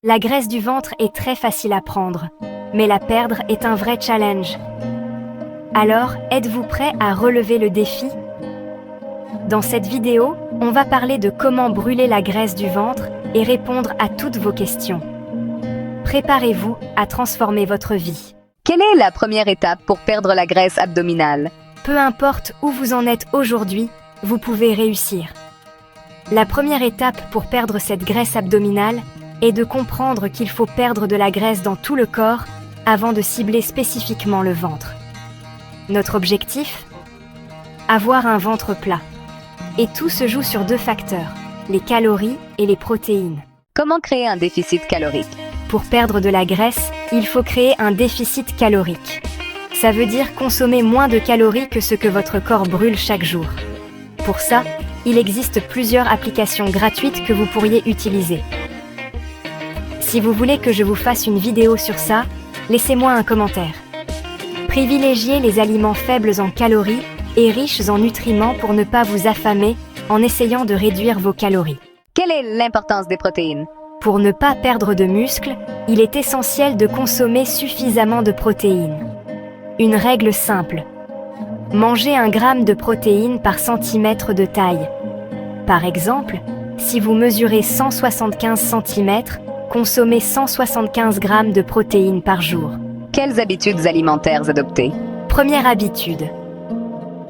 La graisse du ventre est très facile à prendre, mais la perdre est un vrai challenge. Alors, êtes-vous prêt à relever le défi? Dans cette vidéo, on va parler de comment brûler la graisse du ventre et répondre à toutes vos questions. Préparez-vous à transformer votre vie. Quelle est la première étape pour perdre la graisse abdominale? Peu importe où vous en êtes aujourd'hui, vous pouvez réussir. La première étape pour perdre cette graisse abdominale est de comprendre qu'il faut perdre de la graisse dans tout le corps avant de cibler spécifiquement le ventre. Notre objectif? Avoir un ventre plat. Et tout se joue sur deux facteurs, les calories et les protéines. Comment créer un déficit calorique? Pour perdre de la graisse, il faut créer un déficit calorique. Ça veut dire consommer moins de calories que ce que votre corps brûle chaque jour. Pour ça, il existe plusieurs applications gratuites que vous pourriez utiliser. Si vous voulez que je vous fasse une vidéo sur ça, laissez-moi un commentaire. Privilégiez les aliments faibles en calories et riches en nutriments pour ne pas vous affamer en essayant de réduire vos calories. Quelle est l'importance des protéines? Pour ne pas perdre de muscles, il est essentiel de consommer suffisamment de protéines. Une règle simple. Mangez 1 gramme de protéines par centimètre de taille. Par exemple, si vous mesurez 175 cm, consommez 175 grammes de protéines par jour. Quelles habitudes alimentaires adopter? Première habitude.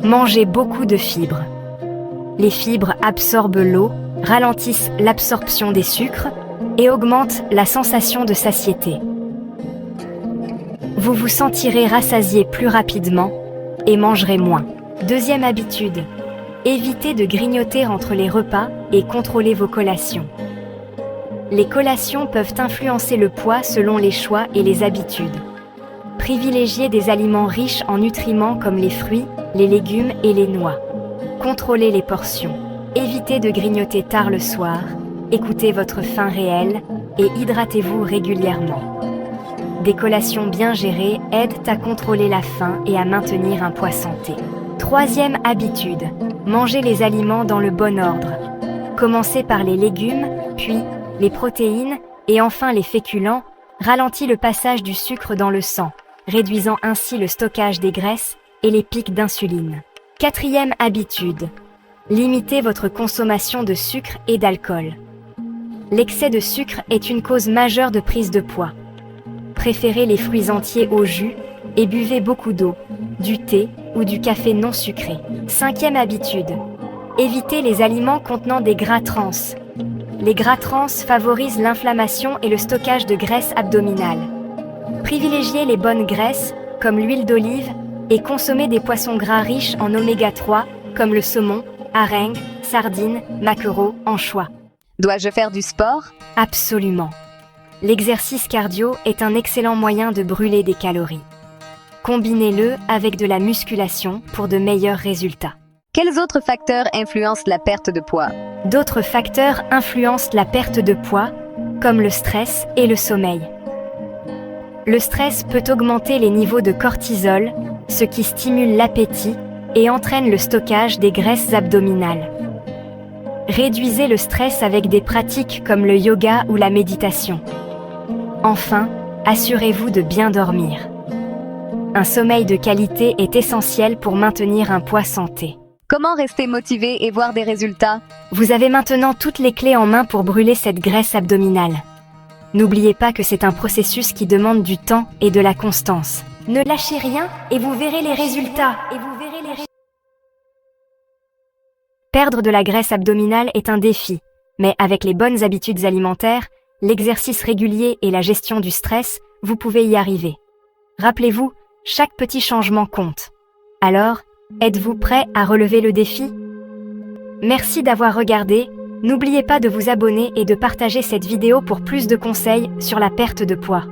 Mangez beaucoup de fibres. Les fibres absorbent l'eau, ralentissent l'absorption des sucres et augmentent la sensation de satiété. Vous vous sentirez rassasié plus rapidement et mangerez moins. Deuxième habitude. Évitez de grignoter entre les repas et contrôlez vos collations. Les collations peuvent influencer le poids selon les choix et les habitudes. Privilégiez des aliments riches en nutriments comme les fruits, les légumes et les noix. Contrôlez les portions. Évitez de grignoter tard le soir. Écoutez votre faim réelle et hydratez-vous régulièrement. Des collations bien gérées aident à contrôler la faim et à maintenir un poids santé. Troisième habitude. Mangez les aliments dans le bon ordre. Commencez par les légumes, puis les protéines et enfin les féculents, ralentit le passage du sucre dans le sang, réduisant ainsi le stockage des graisses et les pics d'insuline. Quatrième habitude. Limitez votre consommation de sucre et d'alcool. L'excès de sucre est une cause majeure de prise de poids. Préférez les fruits entiers au jus et buvez beaucoup d'eau, du thé ou du café non sucré. Cinquième habitude. Évitez les aliments contenant des gras trans. Les gras trans favorisent l'inflammation et le stockage de graisse abdominale. Privilégiez les bonnes graisses, comme l'huile d'olive, et consommez des poissons gras riches en oméga 3, comme le saumon, hareng, sardines, maquereaux, anchois. Dois-je faire du sport? Absolument. L'exercice cardio est un excellent moyen de brûler des calories. Combinez-le avec de la musculation pour de meilleurs résultats. Quels autres facteurs influencent la perte de poids? D'autres facteurs influencent la perte de poids, comme le stress et le sommeil. Le stress peut augmenter les niveaux de cortisol, ce qui stimule l'appétit et entraîne le stockage des graisses abdominales. Réduisez le stress avec des pratiques comme le yoga ou la méditation. Enfin, assurez-vous de bien dormir. Un sommeil de qualité est essentiel pour maintenir un poids santé. Comment rester motivé et voir des résultats? Vous avez maintenant toutes les clés en main pour brûler cette graisse abdominale. N'oubliez pas que c'est un processus qui demande du temps et de la constance. Ne lâchez rien et vous verrez les résultats. Perdre de la graisse abdominale est un défi, mais avec les bonnes habitudes alimentaires, l'exercice régulier et la gestion du stress, vous pouvez y arriver. Rappelez-vous, chaque petit changement compte. Alors, êtes-vous prêt à relever le défi? Merci d'avoir regardé. N'oubliez pas de vous abonner et de partager cette vidéo pour plus de conseils sur la perte de poids.